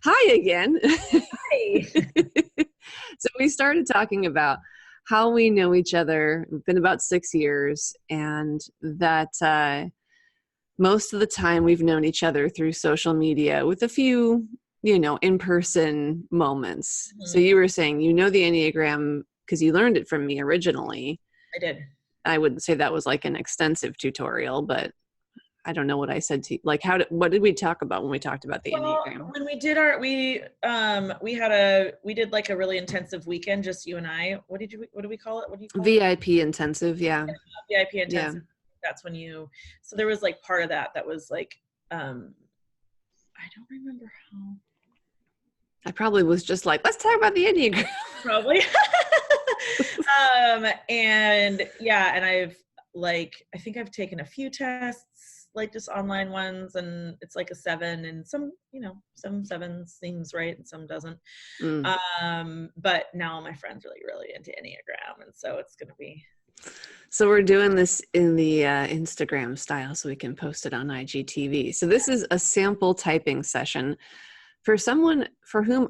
Hi again. Hey. So we started talking about how we know each other. It's been about 6 years, and that most of the time we've known each other through social media with a few, in-person moments. So Mhm. you were saying you know the Enneagram because you learned it from me originally. I did. I wouldn't say that was like an extensive tutorial, but I don't know what I said to you. Like, what did we talk about when we talked about the Well, Enneagram? when we did we did like a really intensive weekend, just you and I. What do we call it? What do you call it? VIP intensive, yeah. VIP Yeah. intensive. That's when so there was like part of that was like, I don't remember how. I probably was just like, let's talk about the Enneagram. Probably. And yeah, and I think I've taken a few tests, like just online ones, and it's like a 7, and some seven seems right and some doesn't. Mm. But now my friends are like really into Enneagram, and so it's gonna be. So we're doing this in the Instagram style so we can post it on IGTV. So this is a sample typing session for someone for whom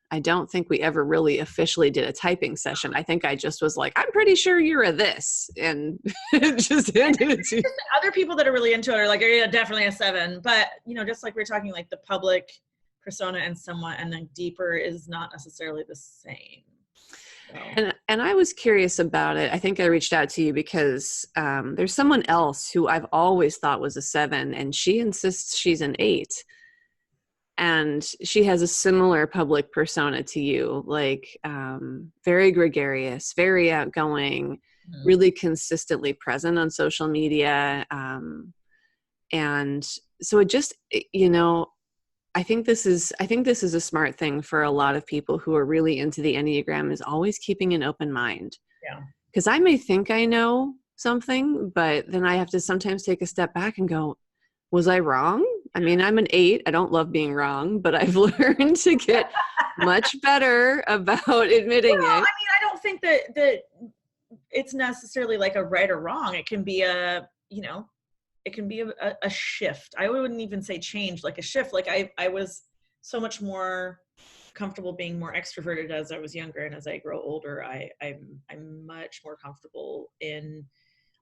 I don't think we ever really officially did a typing session. I think I just was like, I'm pretty sure you're a this, and just handed it to you. Other people that are really into it are like, yeah, definitely a 7. But just like we're talking, like the public persona and then deeper is not necessarily the same. So. And I was curious about it. I think I reached out to you because there's someone else who I've always thought was a 7, and she insists she's an 8. And she has a similar public persona to you, like very gregarious, very outgoing, really consistently present on social media. And so it just, I think this is a smart thing for a lot of people who are really into the Enneagram, is always keeping an open mind. Yeah. Because I may think I know something, but then I have to sometimes take a step back and go, was I wrong? I mean, I'm an 8. I don't love being wrong, but I've learned to get much better about admitting it. I mean, I don't think that it's necessarily like a right or wrong. It can be a shift. I wouldn't even say change, like a shift. Like I was so much more comfortable being more extroverted as I was younger, and as I grow older, I'm much more comfortable in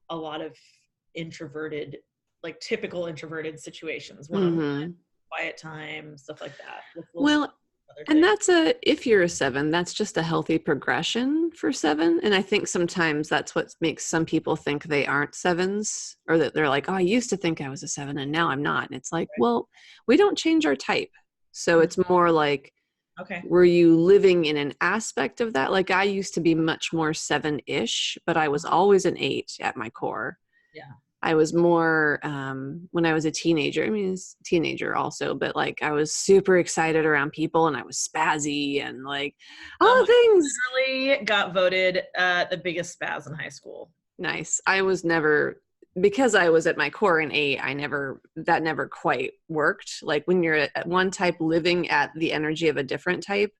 a lot of introverted, like typical introverted situations, one-on-one, quiet time, stuff like that. Well, and if you're a 7, that's just a healthy progression for 7. And I think sometimes that's what makes some people think they aren't 7s, or that they're like, oh, I used to think I was a 7 and now I'm not. And it's like, well, we don't change our type. So it's more like, were you living in an aspect of that? Like I used to be much more 7-ish, but I was always an 8 at my core. Yeah. I was more, when I was a teenager, I mean, it's teenager also, but like I was super excited around people, and I was spazzy and like all things. Literally got voted the biggest spaz in high school. Nice. I was never, because I was at my core an 8, that never quite worked. Like when you're at one type living at the energy of a different type,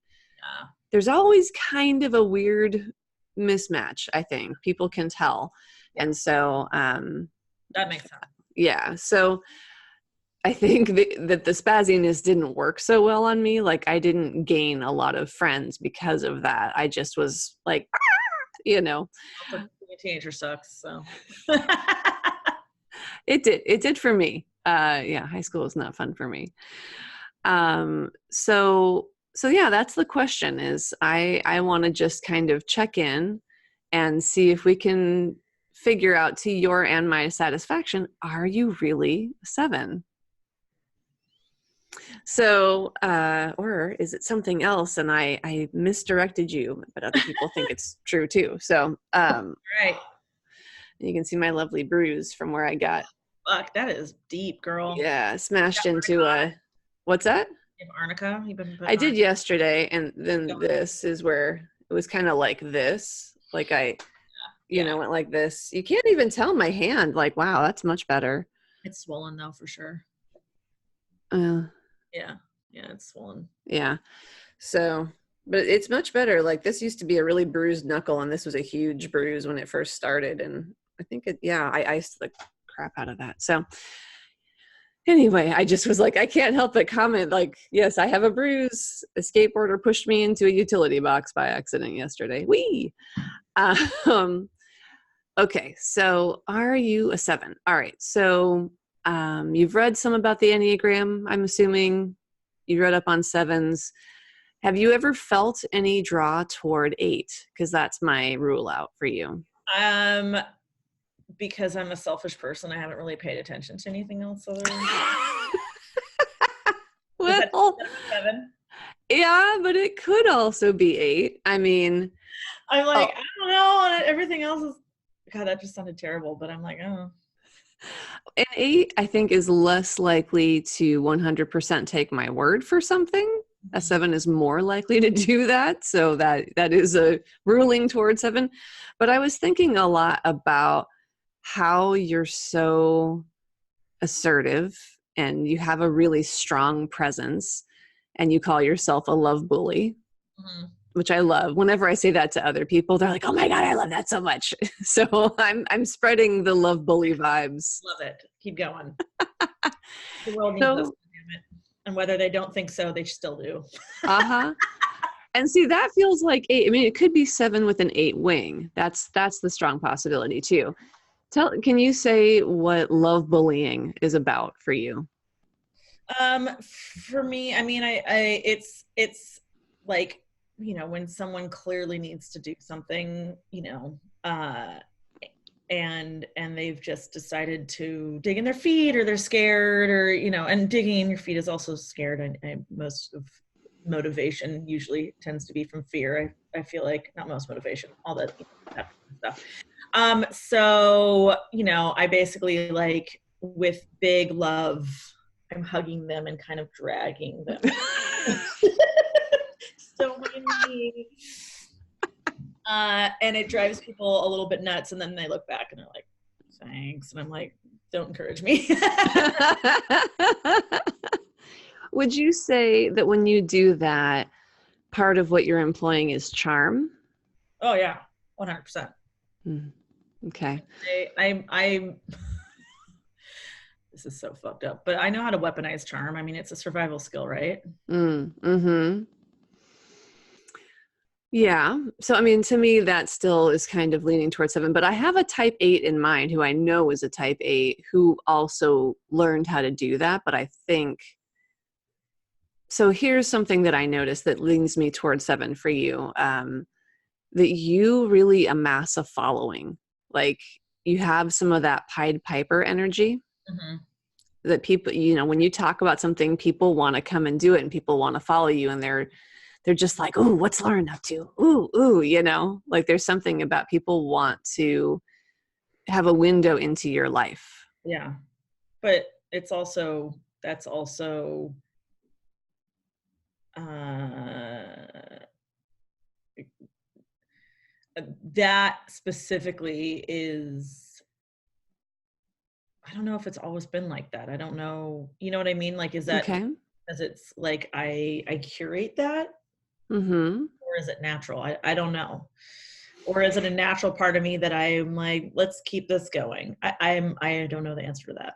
there's always kind of a weird mismatch, I think. People can tell. Yeah. And so, that makes sense. Yeah. So I think that the spazziness didn't work so well on me. Like I didn't gain a lot of friends because of that. I just was like, Being a teenager sucks. So it did for me. Yeah. High school was not fun for me. So yeah, that's the question is I want to just kind of check in and see if we can figure out, to your and my satisfaction, are you really a 7? So, or is it something else and I misdirected you, but other people think it's true too. So, right. You can see my lovely bruise from where I got. Fuck, that is deep, girl. Yeah, smashed into what's that? You have arnica? I did yesterday, and then this is where it was kind of like this. Like I went like this. You can't even tell my hand. Like, wow, that's much better. It's swollen though, for sure. Yeah, it's swollen. Yeah. So, but it's much better. Like this used to be a really bruised knuckle, and this was a huge bruise when it first started. And I think I iced the crap out of that. So Anyway, I just was like, I can't help but comment, like, yes, I have a bruise. A skateboarder pushed me into a utility box by accident yesterday. Whee! Um, okay, so are you a 7? All right, so you've read some about the Enneagram, I'm assuming. You read up on 7s. Have you ever felt any draw toward 8? Because that's my rule out for you. Because I'm a selfish person, I haven't really paid attention to anything else other than Well, 7. yeah, but it could also be 8. I mean, I'm like, I don't know. And everything else is, God, that just sounded terrible. But I'm like, oh. an 8, I think, is less likely to 100% take my word for something. A 7 is more likely to do that. So that is a ruling toward 7. But I was thinking a lot about how you're so assertive and you have a really strong presence and you call yourself a love bully, which I love. Whenever I say that to other people, they're like, oh my God, I love that so much. So I'm spreading the love bully vibes. Love it. Keep going. The world needs us, damn it. And whether they don't think so, they still do. And see, that feels like 8. I mean, it could be 7 with an 8 wing. That's the strong possibility too. Can you say what love bullying is about for you? For me, I mean, it's like, when someone clearly needs to do something, and they've just decided to dig in their feet, or they're scared, or, and digging in your feet is also scared. And most of motivation usually tends to be from fear. I feel like, not most motivation, all that stuff. So, I basically, like, with big love, I'm hugging them and kind of dragging them. So many. And it drives people a little bit nuts. And then they look back and they're like, thanks. And I'm like, don't encourage me. Would you say that when you do that, part of what you're employing is charm? Oh yeah, 100%. Okay. I'm this is so fucked up, but I know how to weaponize charm. I mean, it's a survival skill, right? Yeah. So, I mean, to me, that still is kind of leaning towards 7, but I have a type 8 in mind who I know is a type 8 who also learned how to do that. But I think, so here's something that I noticed that leans me towards 7 for you, that you really amass a following. Like, you have some of that Pied Piper energy that people, when you talk about something, people want to come and do it and people want to follow you, and they're just like, ooh, what's Lauren up to? Ooh, like there's something about people want to have a window into your life. Yeah. But that's also that specifically is, I don't know if it's always been like that. I don't know. You know what I mean? Like, is that okay? Because it's like I curate that? Or is it natural? I don't know. Or is it a natural part of me that I'm like, let's keep this going? I don't know the answer to that.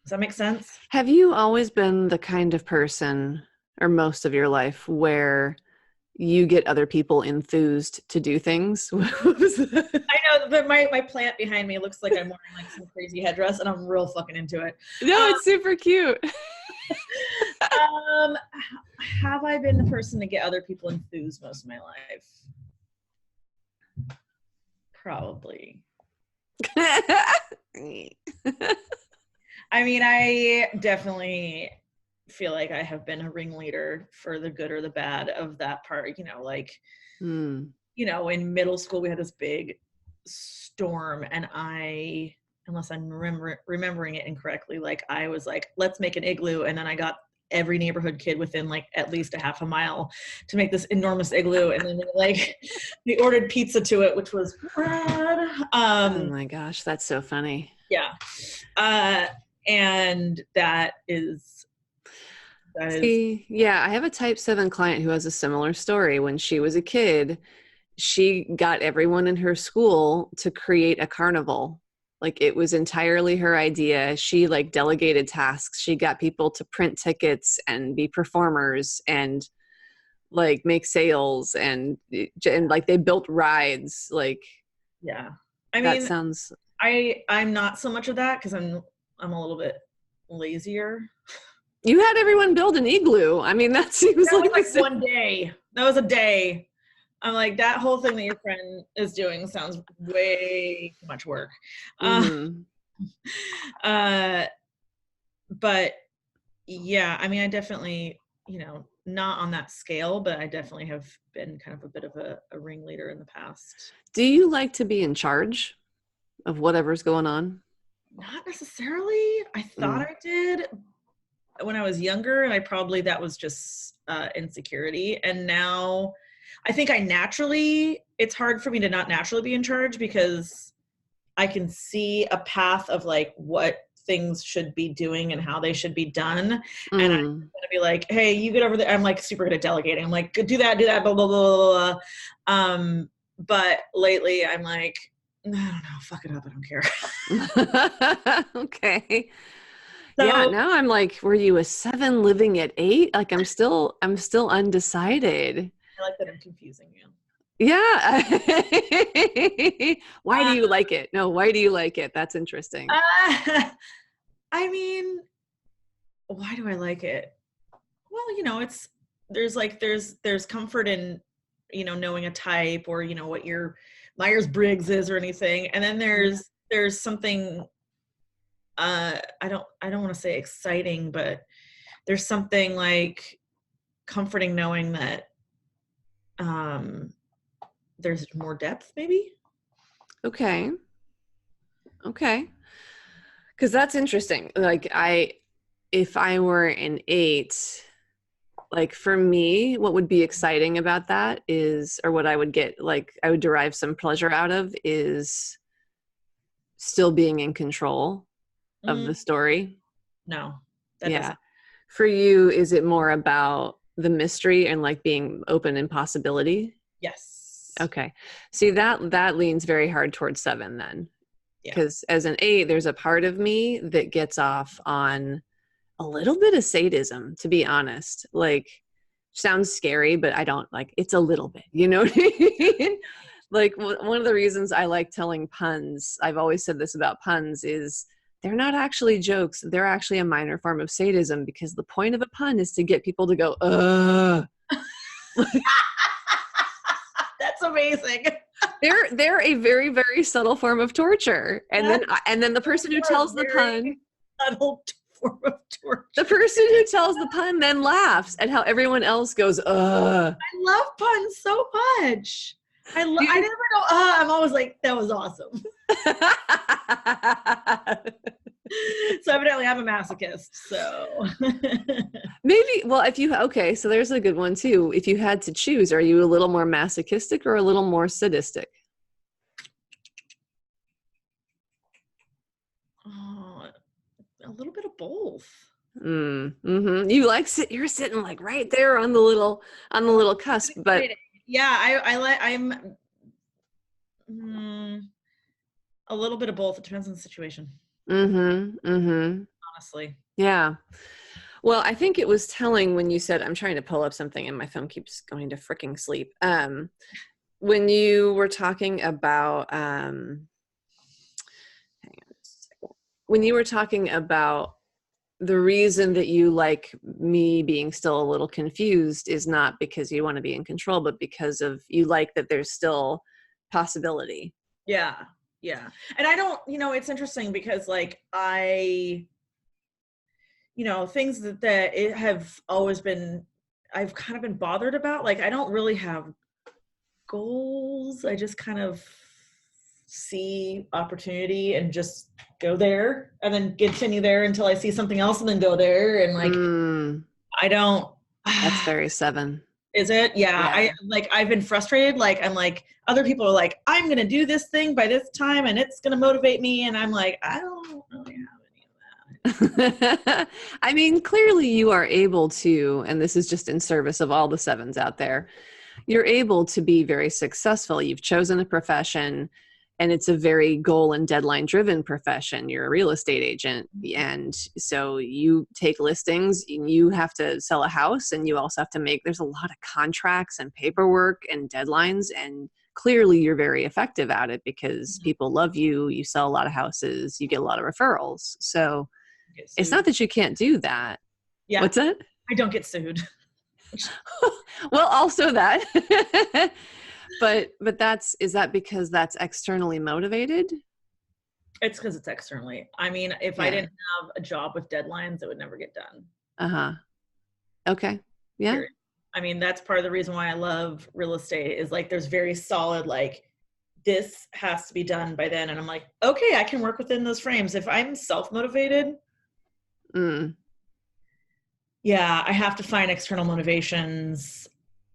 Does that make sense? Have you always been the kind of person, or most of your life, where you get other people enthused to do things? I know, but my plant behind me looks like I'm wearing like some crazy headdress, and I'm real fucking into it. No, it's super cute. Have I been the person to get other people enthused most of my life? Probably. I mean, I definitely feel like I have been a ringleader for the good or the bad of that part, in middle school we had this big storm, and unless I'm remembering it incorrectly, like I was like, let's make an igloo, and then I got every neighborhood kid within like at least a half a mile to make this enormous igloo, and then we ordered pizza to it, which was rad. Oh my gosh, that's so funny. Yeah. And that is See, yeah, I have a type 7 client who has a similar story. When she was a kid, she got everyone in her school to create a carnival, Like it was entirely her idea. She like delegated tasks. She got people to print tickets and be performers and like make sales and like they built rides. Like, yeah. I that mean, sounds. I'm not so much of that because I'm a little bit lazier. You had everyone build an igloo. I mean, that seems That was like like one day. That was a day. I'm like, that whole thing that your friend is doing sounds way too much work. Mm-hmm. But yeah, I mean, I definitely, you know, not on that scale, but I definitely have been kind of a bit of a ringleader in the past. Do you like to be in charge of whatever's going on? Not necessarily. I thought I did when I was younger, and that was just insecurity. And now I think it's hard for me to not naturally be in charge because I can see a path of like what things should be doing and how they should be done. And I'm going to be like, hey, you get over there. I'm like super good at delegating. I'm like, do that, blah, blah, blah, blah. But lately I'm like, I don't know, fuck it up. I don't care. Okay. So, yeah. Now I'm like, were you a 7 living at 8? Like I'm still undecided. I like that I'm confusing you. Yeah. Why do you like it? No, why do you like it? That's interesting. I mean, why do I like it? Well, you know, there's comfort in, you know, knowing a type or, you know, what your Myers-Briggs is or anything. And then there's something, I don't want to say exciting, but there's something like comforting knowing that, there's more depth maybe. Okay. Because that's interesting. Like if I were an 8, like for me, what would be exciting about that is, or what I would get, like I would derive some pleasure out of is still being in control of the story. No. Yeah. For you, is it more about the mystery and like being open in possibility? Yes. Okay. See, that leans very hard towards 7 then. Because as an 8, there's a part of me that gets off on a little bit of sadism, to be honest. Like, sounds scary, but I don't like, it's a little bit, you know what I mean? Like one of the reasons I like telling puns, I've always said this about puns, is they're not actually jokes. They're actually a minor form of sadism because the point of a pun is to get people to go, ugh. That's amazing. They're a very, very subtle form of torture. And then the person who tells the pun, subtle form of torture. The person who tells the pun then laughs at how everyone else goes, ugh. I love puns so much. I never go, I'm always like, that was awesome. So evidently I'm a masochist, so. Maybe, well, okay, so there's a good one too. If you had to choose, are you a little more masochistic or a little more sadistic? Oh, a little bit of both. Mm-hmm. You're sitting like right there on the little cusp, but yeah, I'm a little bit of both. It depends on the situation. Honestly. Yeah. Well, I think it was telling when you said, I'm trying to pull up something and my phone keeps going to freaking sleep. When you were talking about, when you were talking about the reason that you like me being still a little confused is not because you want to be in control, but because of you like that there's still possibility. Yeah. Yeah. And I don't, it's interesting because like things that it have always been, I've kind of been bothered about. Like, I don't really have goals. I just kind of see opportunity and just go there and then continue there until I see something else and then go there. And like, I don't. That's very 7. Is it? Yeah. I've been frustrated. Like, I'm like, other people are like, I'm going to do this thing by this time and it's going to motivate me. And I'm like, I don't really have any of that. I mean, clearly you are able to, and this is just in service of all the 7s out there, you're able to be very successful. You've chosen a profession. and it's a very goal and deadline driven profession. You're a real estate agent. And so you take listings and you have to sell a house, and you also have to there's a lot of contracts and paperwork and deadlines. And clearly you're very effective at it because people love you. You sell a lot of houses, you get a lot of referrals. So it's not that you can't do that. Yeah. What's that? I don't get sued. Well, also that, but is that because that's externally motivated? It's because it's externally. I mean, if I didn't have a job with deadlines, it would never get done. Uh-huh. Okay. Yeah. Period. I mean, that's part of the reason why I love real estate is like, there's very solid, like, this has to be done by then. And I'm like, okay, I can work within those frames. If I'm self-motivated, yeah, I have to find external motivations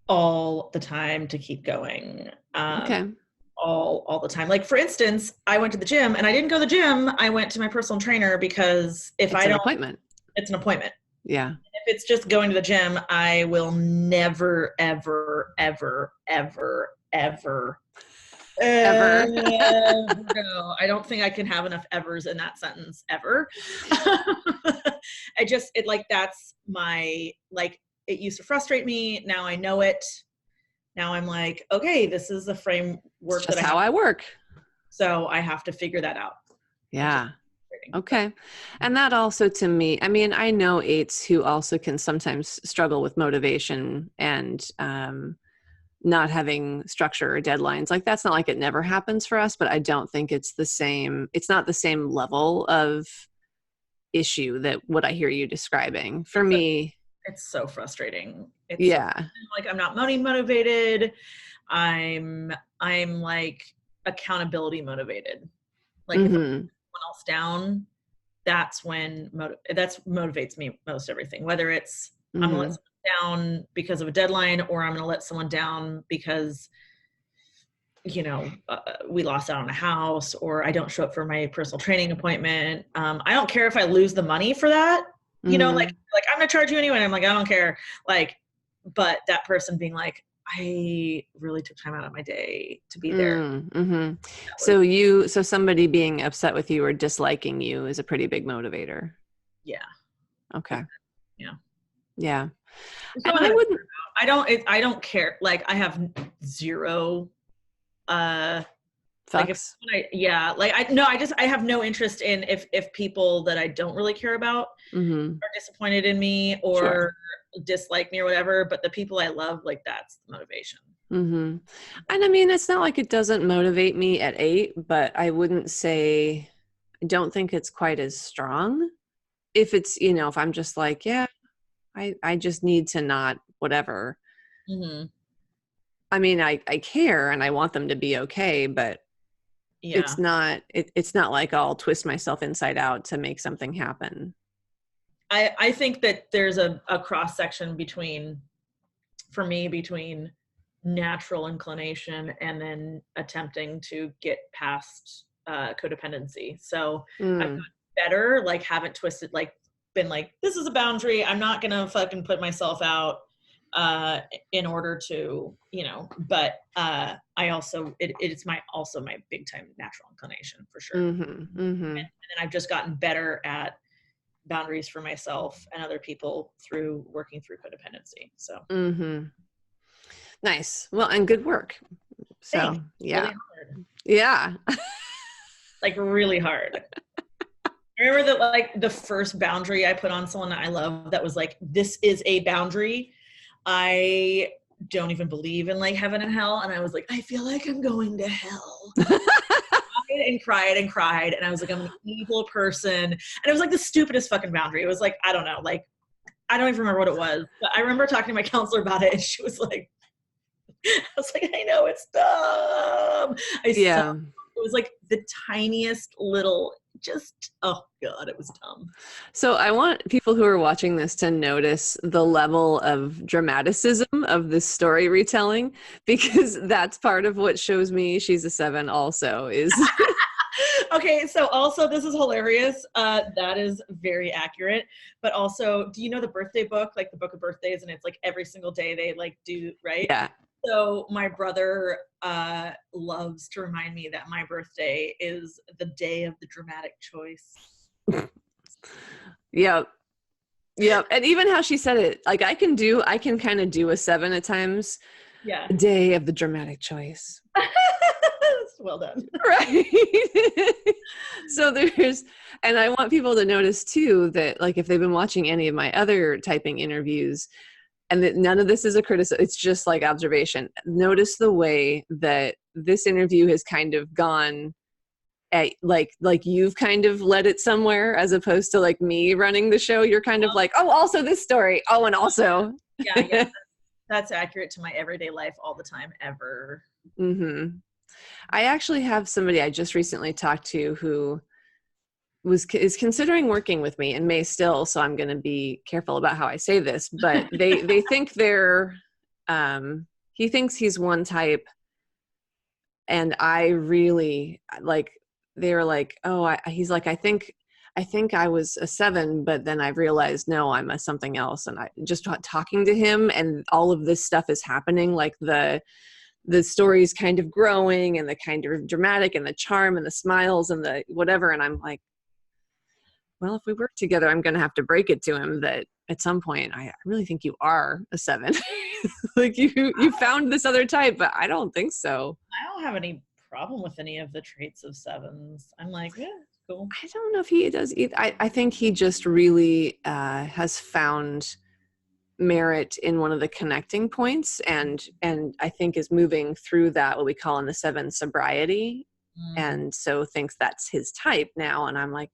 all the time to keep going. Okay. All the time. Like, for instance, I went to the gym and I didn't go to the gym. I went to my personal trainer because if it's an appointment. It's an appointment. Yeah. If it's just going to the gym, I will never, ever, ever, ever, ever, ever go. I don't think I can have enough evers in that sentence ever. That's my, like, it used to frustrate me. Now I know it. Now I'm like, okay, this is the framework. That's how I work. So I have to figure that out. Yeah. Okay. And that also, to me, I mean, I know eights who also can sometimes struggle with motivation and not having structure or deadlines. Like, that's not like it never happens for us, but I don't think it's not the same level of issue that what I hear you describing. For me, it's so frustrating. Like, I'm not money motivated. I'm like accountability motivated. Like, if someone else down, that's when that motivates me most everything. Whether it's I'm gonna let someone down because of a deadline, or I'm gonna let someone down because we lost out on a house, or I don't show up for my personal training appointment. I don't care if I lose the money for that. Like I'm gonna charge you anyway. And I'm like, I don't care. Like, but that person being like, I really took time out of my day to be there. So somebody being upset with you or disliking you is a pretty big motivator. Yeah. Okay. Yeah. Yeah. And I don't care. Like, I have zero, I have no interest in if people that I don't really care about are disappointed in me or dislike me or whatever, but the people I love, like, that's the motivation. And I mean, it's not like it doesn't motivate me at 8, but I wouldn't say, I don't think it's quite as strong. If it's, if I'm just like, yeah, I just need to not whatever. I mean, I care and I want them to be okay, but it's not like I'll twist myself inside out to make something happen. I think that there's a cross section between natural inclination and then attempting to get past codependency. So I've gotten better, like, haven't twisted, like, been like, this is a boundary, I'm not gonna fucking put myself out in order to, but I also, it's my big time natural inclination for sure. And then I've just gotten better at boundaries for myself and other people through working through codependency. So nice. Well, and good work. So thanks. yeah. Really hard. Yeah. Like, really hard. I remember that, like, the first boundary I put on someone that I love, that was like, this is a boundary. I don't even believe in, like, heaven and hell. And I was like, I feel like I'm going to hell. And cried. And I was like, I'm an evil person. And it was like the stupidest fucking boundary. It was like, I don't know, like, I don't even remember what it was. But I remember talking to my counselor about it, and she was like, I was like, I know, it's dumb. It was like the tiniest little, oh God, it was dumb. So I want people who are watching this to notice the level of dramaticism of this story retelling, because that's part of what shows me she's a 7 also is. Okay, so also, this is hilarious. That is very accurate. But also, do you know the birthday book, like the book of birthdays, and it's like every single day they, like, do, right? Yeah. So my brother loves to remind me that my birthday is the day of the dramatic choice. Yep. Yep. And even how she said it, like I can kind of do a 7 at times. Yeah. The day of the dramatic choice. Well done. Right. So and I want people to notice too that like if they've been watching any of my other typing interviews, and that none of this is a criticism, it's just like observation. Notice the way that this interview has kind of gone at like you've kind of led it somewhere as opposed to like me running the show. You're kind of like, oh, also this story. Oh, and also. Yeah. That's accurate to my everyday life all the time, ever. Mm-hmm. I actually have somebody I just recently talked to who is considering working with me and may still, so I'm going to be careful about how I say this, but they think he thinks he's one type, and I really like, they were like, oh, he's like, I think I was a 7, but then I realized, no, I'm a something else. And I just talking to him and all of this stuff is happening, like the story's kind of growing and the kind of dramatic and the charm and the smiles and the whatever. And I'm like, well, if we work together, I'm going to have to break it to him that at some point, I really think you are a 7. Like you found this other type, but I don't think so. I don't have any problem with any of the traits of 7s. I'm like, yeah, cool. I don't know if he does either. I think he just really has found merit in one of the connecting points, and I think is moving through that, what we call in the 7 sobriety, and so thinks that's his type now. And I'm like,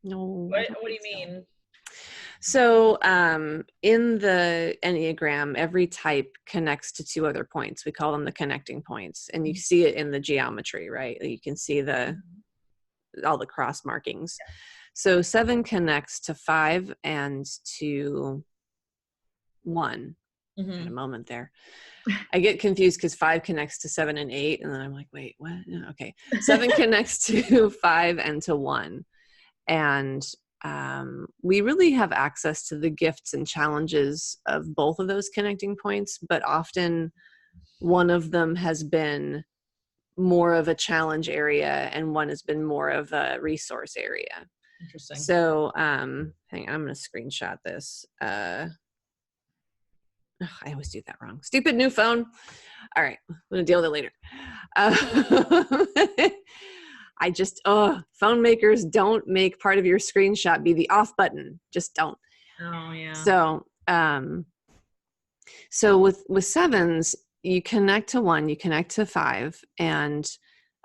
no. What do you mean? So in the Enneagram, every type connects to 2 other points. We call them the connecting points, and you see it in the geometry, right? You can see all the cross markings. So 7 connects to 5 and to 1. Mm-hmm. At a moment there. I get confused because 5 connects to 7 and 8, and then I'm like, wait, what? Okay. 7 connects to 5 and to 1. And we really have access to the gifts and challenges of both of those connecting points, but often one of them has been more of a challenge area and one has been more of a resource area. Interesting. So hang on, I'm going to screenshot this. I always do that wrong. Stupid new phone. All right, I'm going to deal with it later. I just, phone makers, don't make part of your screenshot be the off button. Just don't. Oh yeah. So with 7s, you connect to 1, you connect to 5, and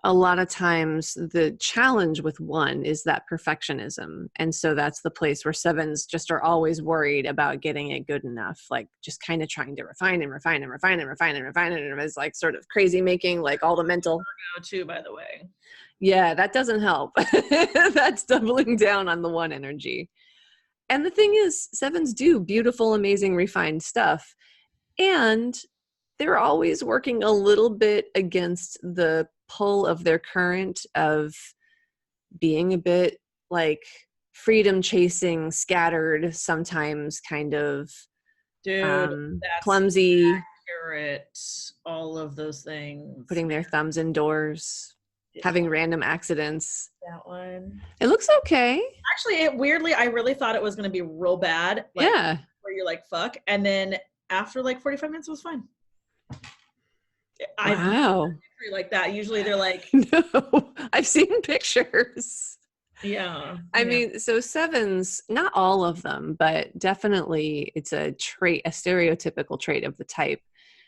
a lot of times the challenge with 1 is that perfectionism. And so that's the place where 7s just are always worried about getting it good enough, like just kind of trying to refine and refine and refine and refine and refine it. And it's like sort of crazy making, like all the mental. Too, by the way. Yeah, that doesn't help. That's doubling down on the 1 energy. And the thing is, 7s do beautiful, amazing, refined stuff. And they're always working a little bit against the pull of their current of being a bit like freedom chasing, scattered, sometimes kind of clumsy, accurate, all of those things, putting their thumbs indoors, having random accidents. That one, it looks okay. Actually, weirdly, I really thought it was going to be real bad. Like, yeah, where you're like, fuck, and then after like 45 minutes, it was fine. Wow. Like that. Usually they're like, no, I've seen pictures. Yeah. I mean, so 7s, not all of them, but definitely it's a trait, a stereotypical trait of the type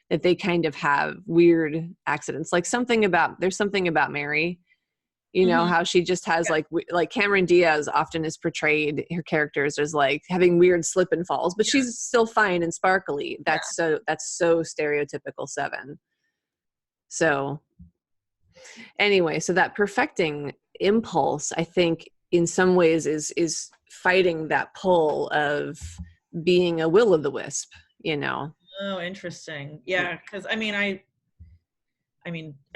that they kind of have weird accidents. Like there's something about Mary, you know, how she just has like Cameron Diaz often is portrayed, her characters as like having weird slip and falls, but she's still fine and sparkly. That's so stereotypical 7. So anyway, so that perfecting impulse, I think in some ways is fighting that pull of being a will-o'-the-wisp, you know? Oh, interesting. Yeah. Cause I mean, I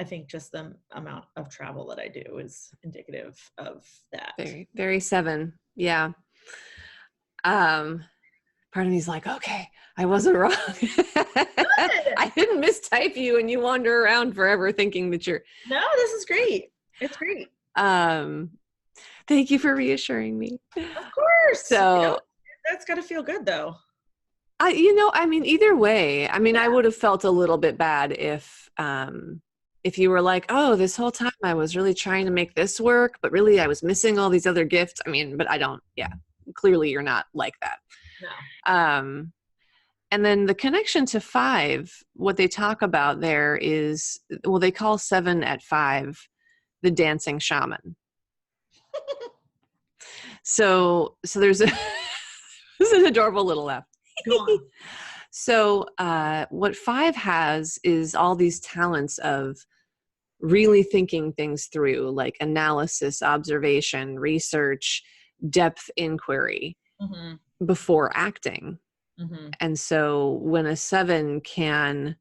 think just the amount of travel that I do is indicative of that. Very, very 7. Yeah. part of me is like, okay, I wasn't wrong. I didn't mistype you and you wander around forever thinking that you're. No, this is great. It's great. Thank you for reassuring me. Of course. So that's got to feel good though. I mean, either way, I mean, I would have felt a little bit bad if you were like, oh, this whole time I was really trying to make this work, but really I was missing all these other gifts. I mean, but I don't, clearly you're not like that. No. And then the connection to 5, what they talk about there is, well, they call 7 at 5 the dancing shaman. So there's this is an adorable little laugh. Go on. So what 5 has is all these talents of really thinking things through, like analysis, observation, research, depth inquiry before acting. And so when a 7 can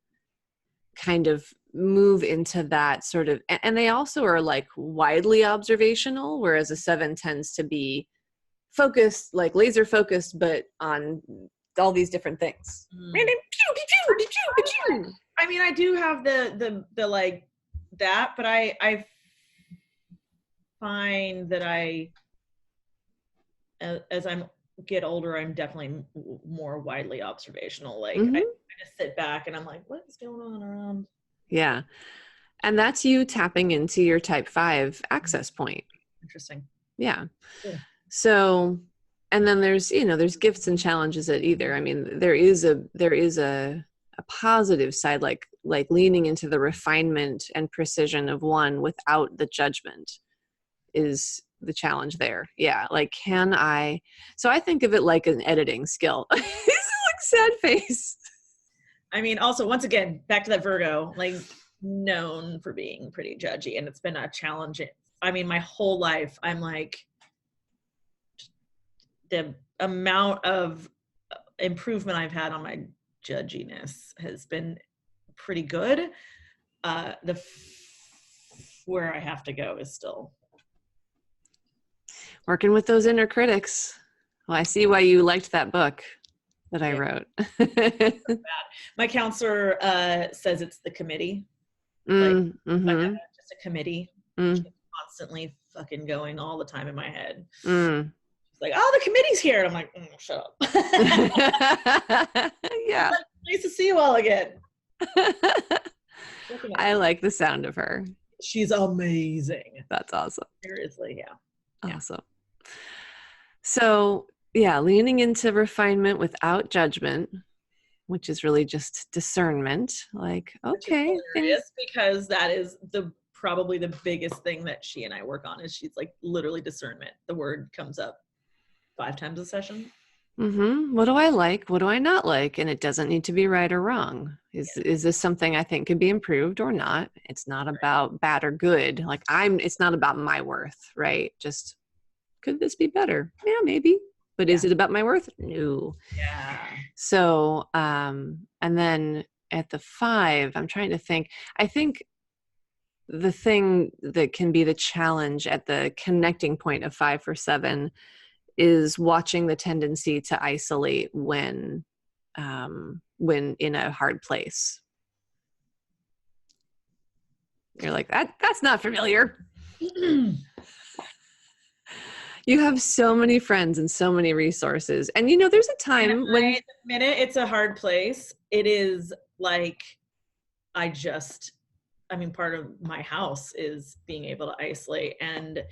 kind of move into that sort of, and they also are like widely observational, whereas a 7 tends to be focused, like laser focused, but on all these different things. I mean, I do have the like that, but I find that as I'm get older, I'm definitely more widely observational. Like I just sit back and I'm like, what is going on around? Yeah. And that's you tapping into your type 5 access point. Interesting. Yeah. Cool. So, and then there's gifts and challenges at either. I mean, there is a positive side, like leaning into the refinement and precision of 1 without the judgment is the challenge there. Yeah. Like, so I think of it like an editing skill. He's like sad face. I mean, also, once again, back to that Virgo, like known for being pretty judgy, and it's been a challenge. I mean, my whole life, I'm like, the amount of improvement I've had on my judginess has been pretty good. Where I have to go is still working with those inner critics. Well, I see why you liked that book that I wrote. My counselor says it's the committee. Just a committee. Constantly fucking going all the time in my head. She's like, oh, the committee's here. And I'm like, shut up. Yeah. Like, nice to see you all again. I like the sound of her. She's amazing. That's awesome. Seriously, yeah. Awesome. So, yeah, leaning into refinement without judgment, which is really just discernment. Like, okay. Because that is probably the biggest thing that she and I work on is she's like literally discernment. The word comes up 5 times a session. What do I like? What do I not like? And it doesn't need to be right or wrong. Is this something I think could be improved or not? It's not about bad or good. Like it's not about my worth, right? Just, could this be better? Yeah, maybe. But is it about my worth? No. Yeah. So, and then at the 5, I'm trying to think. I think the thing that can be the challenge at the connecting point of 5 for 7 is watching the tendency to isolate when in a hard place. You're like, that's not familiar. You have so many friends and so many resources. And there's a time when the minute it's a hard place, it is like, part of my house is being able to isolate, and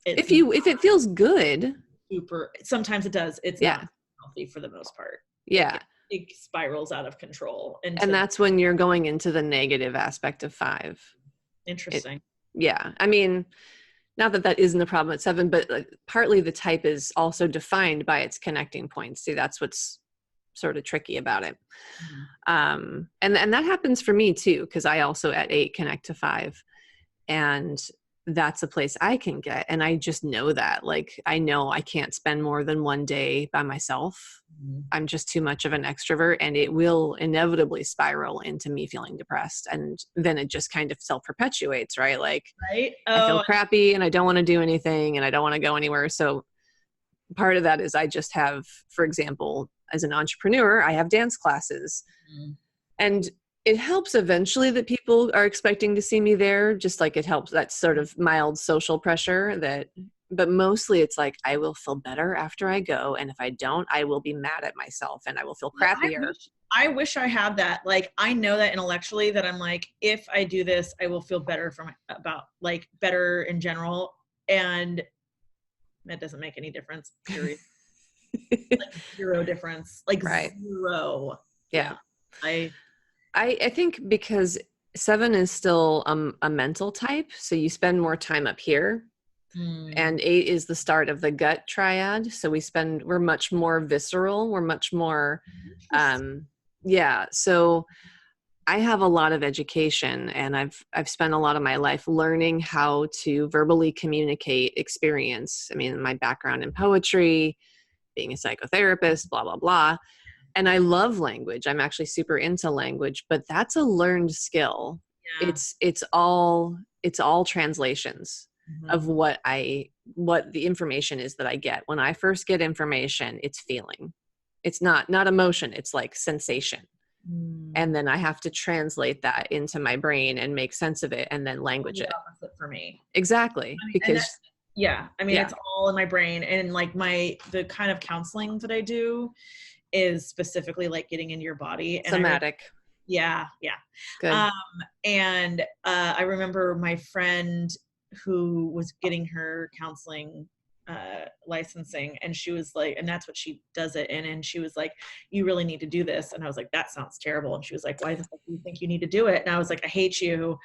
if it feels good, sometimes it does. It's not healthy for the most part. Yeah. It spirals out of control. And that's when you're going into the negative aspect of 5. Interesting. Yeah. I mean, not that isn't a problem at 7, but partly the type is also defined by its connecting points. See, that's what's sort of tricky about it. And that happens for me too, because I also at 8 connect to 5. And that's a place I can get. And I just know that. Like, I know I can't spend more than 1 day by myself. I'm just too much of an extrovert, and it will inevitably spiral into me feeling depressed. And then it just kind of self-perpetuates, right? Like, I feel crappy and I don't want to do anything and I don't want to go anywhere. So part of that is I just have, for example, as an entrepreneur, I have dance classes. And it helps eventually that people are expecting to see me there, just like it helps that sort of mild social pressure but mostly it's like, I will feel better after I go. And if I don't, I will be mad at myself and I will feel crappier. I wish I had that. Like, I know that intellectually that I'm like, if I do this, I will feel better better in general. And that doesn't make any difference, period. Like zero difference, like right. Zero. Yeah. I think because 7 is still a mental type, so you spend more time up here. And 8 is the start of the gut triad. So we're much more visceral. We're much more, So I have a lot of education, and I've spent a lot of my life learning how to verbally communicate experience. I mean, my background in poetry, being a psychotherapist, blah, blah, blah. And I love language. I'm actually super into language, but that's a learned skill. Yeah. It's all translations of what the information is that I get. When I first get information, it's feeling. It's not emotion. It's like sensation. And then I have to translate that into my brain and make sense of it and then language it. Opposite for me. Exactly. Because it's all in my brain. And like the kind of counseling that I do is specifically like getting into your body. And somatic. Yeah. Good. And I remember my friend who was getting her counseling licensing, and she was like, and that's what she does it in, and she was like, you really need to do this. And I was like, that sounds terrible. And she was like, why the fuck do you think you need to do it? And I was like, I hate you.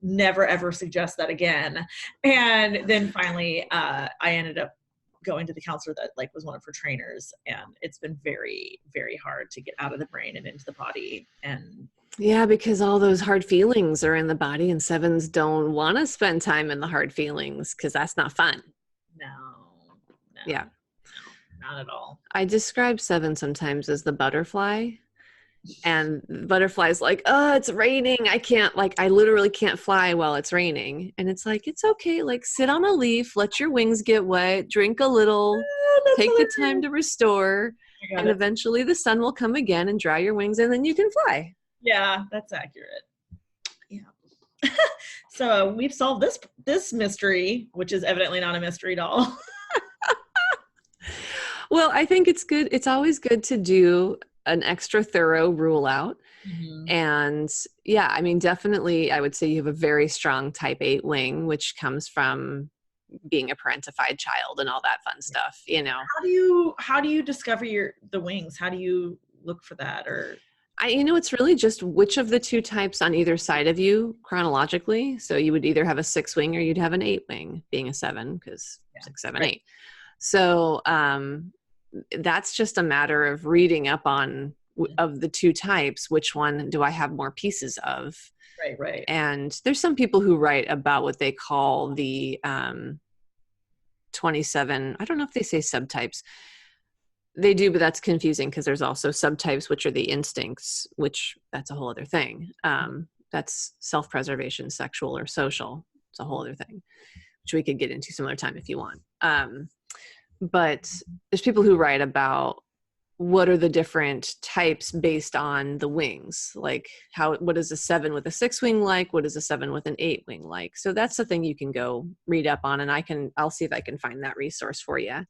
Never ever suggest that again. And then finally I ended up going to the counselor that like was one of her trainers, and it's been very, very hard to get out of the brain and into the body. And yeah, because all those hard feelings are in the body, and 7s don't want to spend time in the hard feelings because that's not fun. No. Yeah. No, not at all. I describe 7 sometimes as the butterfly, and the butterfly's like, oh, it's raining. I literally can't fly while it's raining. And it's like, it's okay. Like, sit on a leaf, let your wings get wet, drink a little, take the time to restore, and eventually the sun will come again and dry your wings, and then you can fly. Yeah, that's accurate. Yeah. So we've solved this mystery, which is evidently not a mystery at all. Well, I think it's good. It's always good to do an extra thorough rule out. And yeah, I mean, definitely, I would say you have a very strong type 8 wing, which comes from being a parentified child and all that fun stuff, you know. How do you discover the wings? How do you look for that? Or it's really just which of the 2 types on either side of you chronologically. So you would either have a 6 wing or you'd have an 8 wing, being a 7, because 6, 7, 8. So that's just a matter of reading up on of the 2 types, which one do I have more pieces of? Right. And there's some people who write about what they call the 27. I don't know if they say subtypes. They do, but that's confusing because there's also subtypes, which are the instincts, which that's a whole other thing. That's self-preservation, sexual or social. It's a whole other thing, which we could get into some other time if you want. But there's people who write about what are the different types based on the wings, like what is a 7 with a 6 wing like? What is a 7 with an 8 wing like? So that's the thing you can go read up on, and I'll see if I can find that resource for you.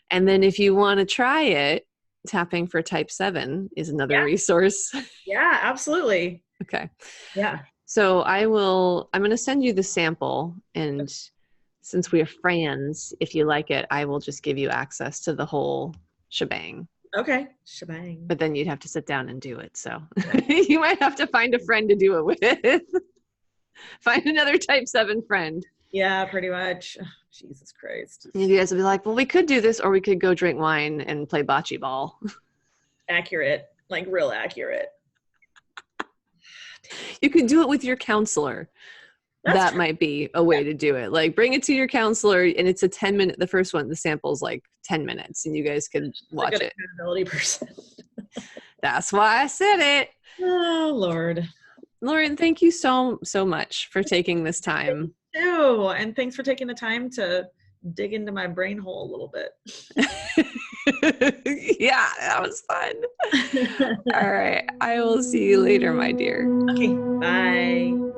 And then if you want to try it, tapping for type 7 is another resource. Yeah, absolutely. Okay. Yeah. So I'm going to send you the sample, and since we are friends, if you like it, I will just give you access to the whole shebang. Okay. Shebang. But then you'd have to sit down and do it. So you might have to find a friend to do it with. Find another type 7 friend. Yeah, pretty much. Oh, Jesus Christ. And you guys will be like, well, we could do this, or we could go drink wine and play bocce ball. Accurate. Like real accurate. You could do it with your counselor. That might be a way to do it. Like, bring it to your counselor, and it's a 10-minute, the first one, the sample's like 10 minutes, and you guys could watch it. Accountability person. That's why I said it. Oh, Lord. Lauren, thank you so much for taking this time. Thank you. And thanks for taking the time to dig into my brain hole a little bit. Yeah, that was fun. All right. I will see you later, my dear. Okay, bye.